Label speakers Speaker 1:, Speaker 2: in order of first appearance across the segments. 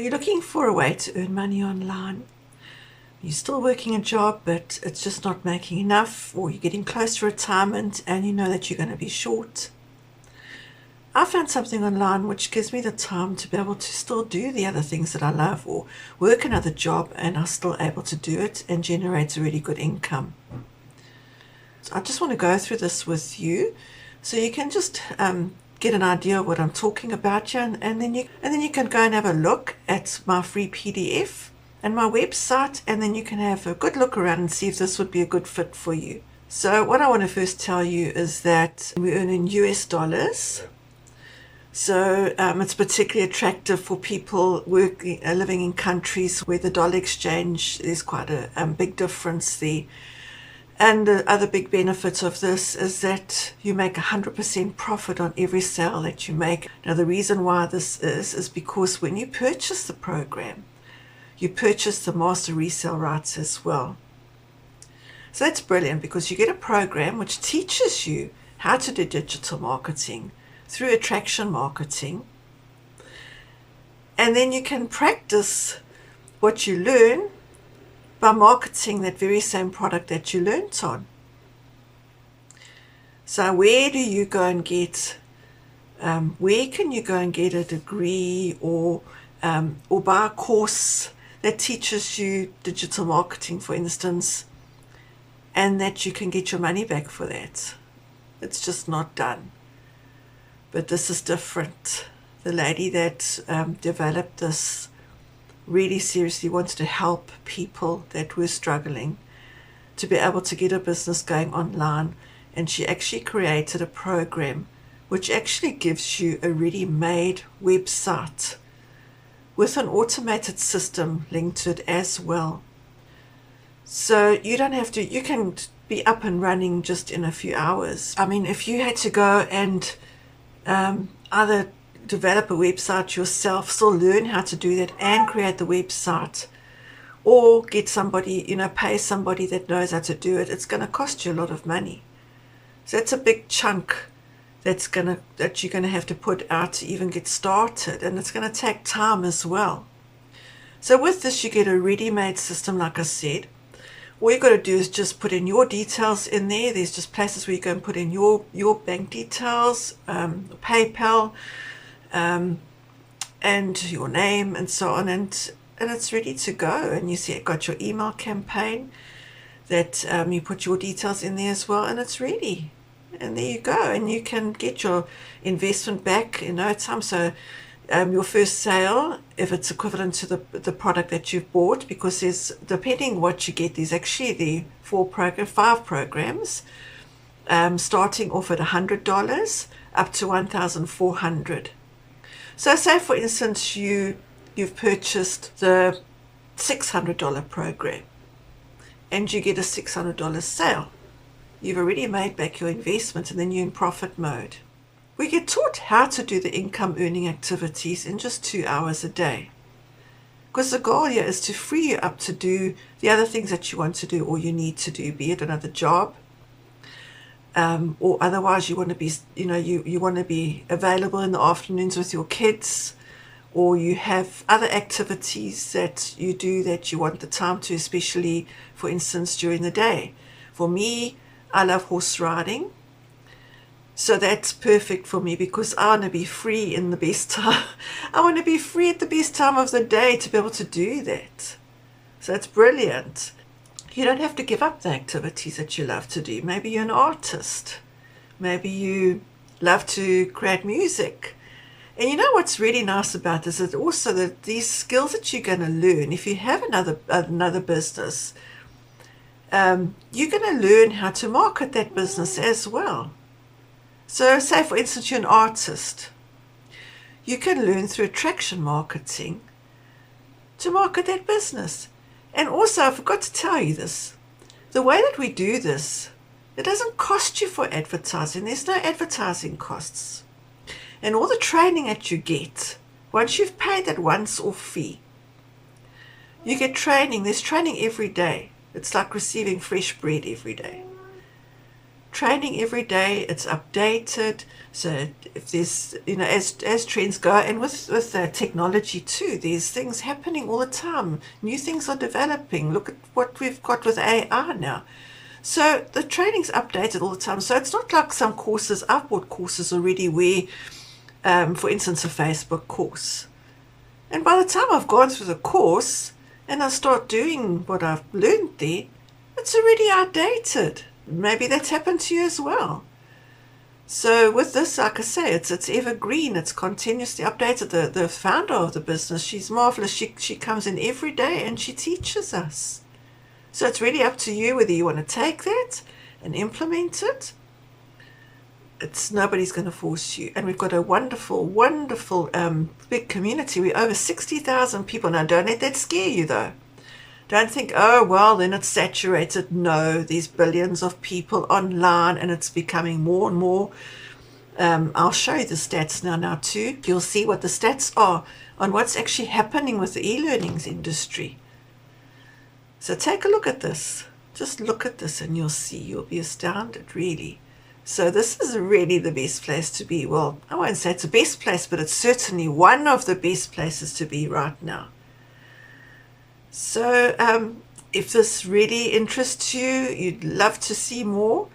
Speaker 1: Are you looking for a way to earn money online? You're still working a job, but it's just not making enough, or you're getting close to retirement and you know that you're going to be short. I found something online which gives me the time to be able to still do the other things that I love, or work another job and I'm still able to do it and generate a really good income. So I just want to go through this with you so you can just get an idea of what I'm talking about here, and then you can go and have a look at my free PDF and my website, and then you can have a good look around and see if this would be a good fit for you. So what I want to first tell you is that we earn in US dollars. So it's particularly attractive for people living in countries where the dollar exchange, there's quite a big difference there. And the other big benefit of this is that you make 100% profit on every sale that you make. Now, the reason why this is because when you purchase the program, you purchase the master resale rights as well. So that's brilliant, because you get a program which teaches you how to do digital marketing through attraction marketing. And then you can practice what you learn by marketing that very same product that you learnt on. So where do you go and get, where can you go and get a degree or buy a course that teaches you digital marketing, for instance, and that you can get your money back for that? It's just not done. But this is different. The lady that developed this really seriously wanted to help people that were struggling to be able to get a business going online, and she actually created a program which actually gives you a ready-made website with an automated system linked to it as well. So you don't have to, you can be up and running just in a few hours. I mean, if you had to go and either develop a website yourself, still learn how to do that and create the website, or get somebody, pay somebody that knows how to do it, it's going to cost you a lot of money. So that's a big chunk that you're going to have to put out to even get started, and it's going to take time as well. So with this, you get a ready-made system, like I said. All you've got to do is just put in your details in there. There's just places where you go and put in your bank details, PayPal, and your name and so on, and it's ready to go. And you see it got your email campaign that you put your details in there as well, and it's ready. And there you go, and you can get your investment back in no time. So your first sale, if it's equivalent to the product that you've bought, because there's, depending what you get, there's actually the 5 programs, starting off at $100 up to $1,400. So say, for instance, you've purchased the $600 program and you get a $600 sale. You've already made back your investment, and then you're in profit mode. We get taught how to do the income earning activities in just 2 hours a day, because the goal here is to free you up to do the other things that you want to do or you need to do, be it another job, or otherwise you want to be, you want to be available in the afternoons with your kids, or you have other activities that you do that you want the time to, especially, for instance, during the day. For me, I love horse riding. So that's perfect for me, because I want to be free in the best time. I want to be free at the best time of the day to be able to do that. So it's brilliant. You don't have to give up the activities that you love to do. Maybe you're an artist. Maybe you love to create music. And you know what's really nice about this is also that these skills that you're going to learn, if you have another business, you're going to learn how to market that business as well. So say, for instance, you're an artist. You can learn through attraction marketing to market that business. And also, I forgot to tell you this, the way that we do this, it doesn't cost you for advertising. There's no advertising costs. And all the training that you get, once you've paid that once-off fee, you get training. There's training every day. It's like receiving fresh bread every day. training every day. It's updated. So if there's, as trends go, and with technology too, there's things happening all the time. New things are developing. Look at what we've got with AI now. So the training's updated all the time. So it's not like some courses, I've bought courses already where, for instance, a Facebook course. And by the time I've gone through the course and I start doing what I've learned there, it's already outdated. Maybe that's happened to you as well. So with this, like I say, it's evergreen. It's continuously updated. The founder of the business, she's marvelous. She comes in every day and she teaches us. So it's really up to you whether you want to take that and implement it. Nobody's going to force you. And we've got a wonderful, wonderful big community. We're over 60,000 people. Now, don't let that scare you, though. Don't think, oh, well, then it's saturated. No, there's billions of people online, and it's becoming more and more. I'll show you the stats now too. You'll see what the stats are on what's actually happening with the e-learnings industry. So take a look at this. Just look at this and you'll see. You'll be astounded, really. So this is really the best place to be. Well, I won't say it's the best place, but it's certainly one of the best places to be right now. So if this really interests you, you'd love to see more,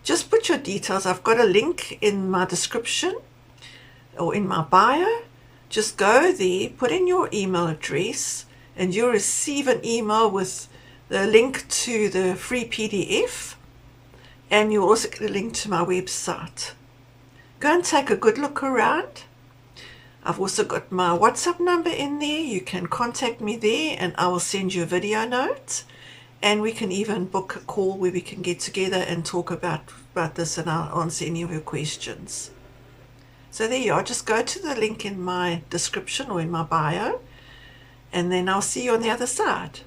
Speaker 1: just put your details. I've got a link in my description or in my bio. Just go there, put in your email address, and you'll receive an email with the link to the free PDF, and you'll also get a link to my website. Go and take a good look around. I've also got my WhatsApp number in there. You can contact me there and I will send you a video note, and we can even book a call where we can get together and talk about this, and I'll answer any of your questions. So there you are. Just go to the link in my description or in my bio, and then I'll see you on the other side.